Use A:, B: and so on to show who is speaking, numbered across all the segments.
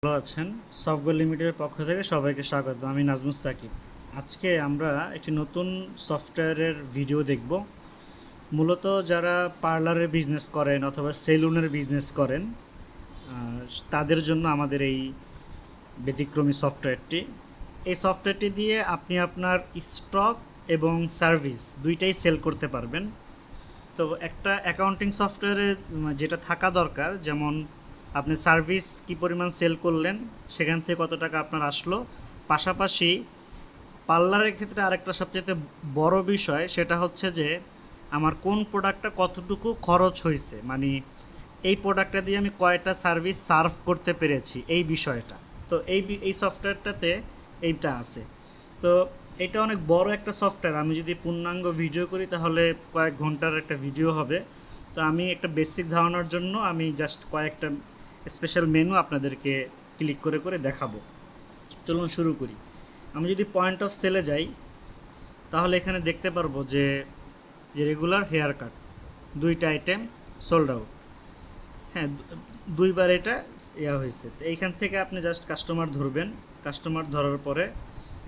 A: ভালো আছেন? সফটওয়্যার লিমিটেডের পক্ষ থেকে সবাইকে স্বাগত। আমি নাজমুস সাকিব। আজকে আমরা একটি নতুন সফটওয়্যারের ভিডিও দেখব। মূলত যারা পার্লারের বিজনেস করেন অথবা সেলুনের বিজনেস করেন তাদের জন্য আমাদের এই ব্যতিক্রমী সফটওয়্যারটি। এই সফটওয়্যারটি দিয়ে আপনি আপনার স্টক এবং সার্ভিস দুইটাই সেল করতে পারবেন। তো একটা অ্যাকাউন্টিং সফটওয়্যারে যেটা থাকা দরকার, যেমন আপনি সার্ভিস কী পরিমাণ সেল করলেন, সেখান থেকে কত টাকা আপনার আসলো, পাশাপাশি পার্লারের ক্ষেত্রে আরেকটা সবচেয়ে বড় বিষয় সেটা হচ্ছে যে আমার কোন প্রোডাক্টটা কতটুকু খরচ হয়েছে, মানে এই প্রোডাক্টটা দিয়ে আমি কয়টা সার্ভিস সার্ভ করতে পেরেছি, এই বিষয়টা। তো এই সফটওয়্যারটাতে এইটা আছে। তো এটা অনেক বড় একটা সফটওয়্যার। আমি যদি পূর্ণাঙ্গ ভিডিও করি তাহলে কয়েক ঘন্টার একটা ভিডিও হবে। তো আমি একটা বেসিক ধারণার জন্য আমি জাস্ট কয়েকটা স্পেশাল মেনু আপনাদেরকে ক্লিক করে করে দেখাবো। চলুন শুরু করি। আমি যদি পয়েন্ট অফ সেলে যাই তাহলে এখানে দেখতে পারবো যে রেগুলার হেয়ার কাট দুইটা আইটেম সোল্ড আউট। হ্যাঁ, দুইবার এটা হয়েছে। তো এইখান থেকে আপনি জাস্ট কাস্টমার ধরবেন। কাস্টমার ধরার পরে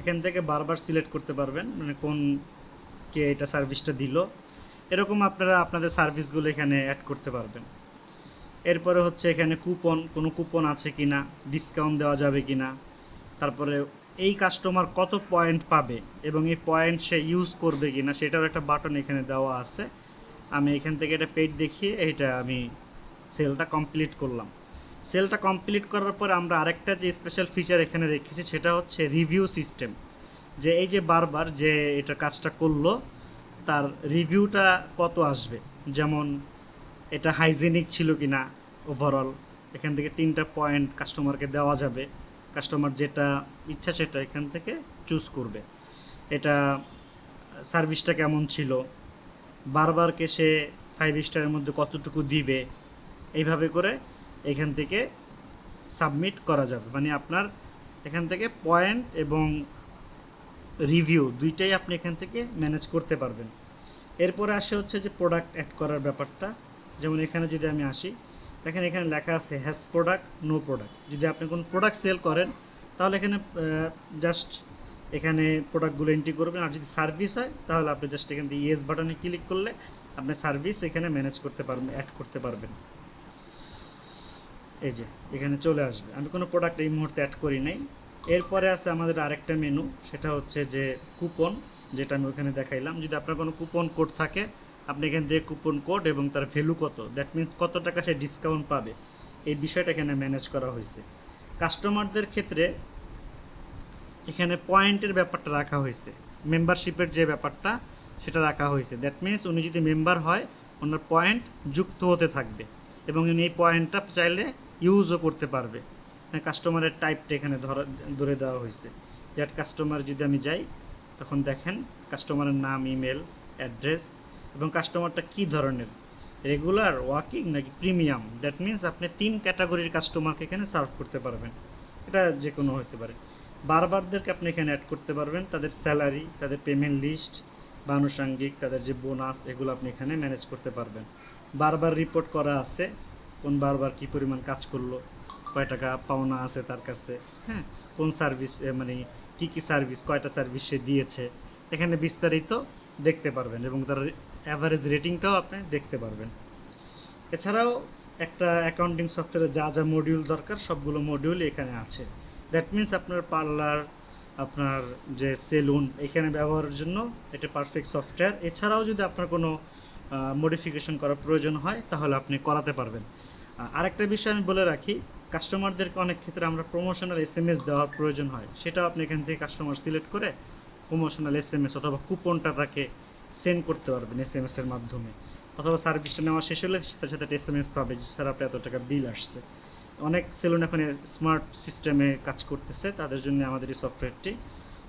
A: এখান থেকে বারবার সিলেক্ট করতে পারবেন, মানে কোন কে এটা সার্ভিসটা দিল। এরকম আপনারা আপনাদের সার্ভিসগুলো এখানে অ্যাড করতে পারবেন। এরপরে হচ্ছে এখানে কোনো কুপন আছে কি না, ডিসকাউন্ট দেওয়া যাবে কি না, তারপরে এই কাস্টমার কত পয়েন্ট পাবে এবং এই পয়েন্ট সে ইউজ করবে কি না সেটারও একটা বাটন এখানে দেওয়া আছে। আমি এখান থেকে এটা পেড দেখিয়ে এইটা আমি সেলটা কমপ্লিট করলাম। সেলটা কমপ্লিট করার পর আমরা আরেকটা যে স্পেশাল ফিচার এখানে রেখেছি সেটা হচ্ছে রিভিউ সিস্টেম। যে এই যে বারবার যে এটা কাজটা করলো তার রিভিউটা কত আসবে, যেমন এটা হাইজেনিক ছিল কি না ওভারঅল। এখান থেকে 3টা পয়েন্ট কাস্টমারকে দেওয়া যাবে। কাস্টমার যেটা ইচ্ছা সেটা এখান থেকে চুজ করবে। এটা সার্ভিসটা কেমন ছিল, বারবারকে সে 5 স্টারের মধ্যে কতটুকু দিবে, এইভাবে করে এখান থেকে সাবমিট করা যাবে। মানে আপনার এখান থেকে পয়েন্ট এবং রিভিউ দুইটাই আপনি এখান থেকে ম্যানেজ করতে পারবেন। এরপরে আসে হচ্ছে যে প্রোডাক্ট অ্যাড করার ব্যাপারটা। যেমন এখানে যদি আমি আসি, দেখেন এখানে লেখা আছে হ্যাজ প্রোডাক্ট, নো প্রোডাক্ট। যদি আপনি কোনো প্রোডাক্ট সেল করেন তাহলে এখানে জাস্ট এখানে প্রোডাক্টগুলো এন্ট্রি করবেন। আর যদি সার্ভিস হয় তাহলে আপনি জাস্ট এখান থেকে ইয়েস বাটনে ক্লিক করলে আপনি সার্ভিস এখানে ম্যানেজ করতে পারবেন, অ্যাড করতে পারবেন। এই যে এখানে চলে আসবে। আমি কোনো প্রোডাক্ট এই মুহূর্তে অ্যাড করি নাই। এরপরে আছে আমাদের আরেকটা মেনু, সেটা হচ্ছে যে কুপন, যেটা আমি ওখানে দেখাইলাম। যদি আপনার কোনো কুপন কোড থাকে আপনি এখান থেকে কুপন কোড এবং তার ভ্যালু কত, দ্যাট মিন্স কত টাকা সে ডিসকাউন্ট পাবে, এই বিষয়টা এখানে ম্যানেজ করা হয়েছে। কাস্টমারদের ক্ষেত্রে এখানে পয়েন্টের ব্যাপারটা রাখা হয়েছে, মেম্বারশিপের যে ব্যাপারটা সেটা রাখা হয়েছে। দ্যাট মিন্স উনি যদি মেম্বার হয় ওনার পয়েন্ট যুক্ত হতে থাকবে এবং উনি এই পয়েন্টটা চাইলে ইউজও করতে পারবে। কাস্টমারের টাইপটা এখানে ধরে দেওয়া হয়েছে। দ্যাট কাস্টমার যদি আমি যাই তখন দেখেন কাস্টমারের নাম, ইমেল, অ্যাড্রেস এবং কাস্টমারটা কী ধরনের, রেগুলার, ওয়াকিং নাকি প্রিমিয়াম। দ্যাট মিন্স আপনি 3 ক্যাটাগরির কাস্টমারকে এখানে সার্ভ করতে পারবেন। এটা যে কোনো হতে পারে। বারবারদেরকে আপনি এখানে অ্যাড করতে পারবেন, তাদের স্যালারি, তাদের পেমেন্ট লিস্ট বা আনুষঙ্গিক, তাদের যে বোনাস, এগুলো আপনি এখানে ম্যানেজ করতে পারবেন। বারবার রিপোর্ট করা আছে, কোন বারবার কী পরিমাণ কাজ করলো, কয় টাকা পাওনা আছে তার কাছে, হ্যাঁ, কোন সার্ভিস, মানে কী কী সার্ভিস, কয়টা সার্ভিস সে দিয়েছে, এখানে বিস্তারিত দেখতে পারবেন এবং তার অ্যাভারেজ রেটিংটাও আপনি দেখতে পারবেন। এছাড়াও একটা অ্যাকাউন্টিং সফটওয়্যারে যা যা মডিউল দরকার সবগুলো মডিউল এখানে আছে। দ্যাট মিন্স আপনার পার্লার, আপনার যে সেলুন, এখানে ব্যবহারের জন্য এটা পারফেক্ট সফটওয়্যার। এছাড়াও যদি আপনার কোনো মডিফিকেশন করার প্রয়োজন হয় তাহলে আপনি করাতে পারবেন। আরেকটা বিষয় আমি বলে রাখি, কাস্টমারদেরকে অনেক ক্ষেত্রে আমরা প্রমোশনাল SMS দেওয়ার প্রয়োজন হয়, সেটাও আপনি এখান থেকে কাস্টমার সিলেক্ট করে প্রমোশনাল SMS অথবা কুপনটা তাকে সেন্ড করতে পারবেন SMS-এর মাধ্যমে। অথবা সার্ভিসটা নেওয়া শেষ হলে সাথে সাথে একটা SMS পাবে যে স্যার আপনার এত টাকা বিল আসছে। অনেক সেলুন এখন স্মার্ট সিস্টেমে কাজ করতেছে, তাদের জন্য আমাদের এই সফটওয়্যারটি।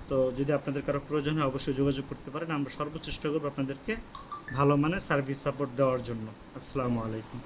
A: তো যদি আপনাদের কারো প্রয়োজন হয় অবশ্যই যোগাযোগ করতে পারেন। আমরা সর্বোচ্চ চেষ্টা করব আপনাদেরকে ভালো মানের সার্ভিস সাপোর্ট দেওয়ার জন্য। আসসালামু আলাইকুম।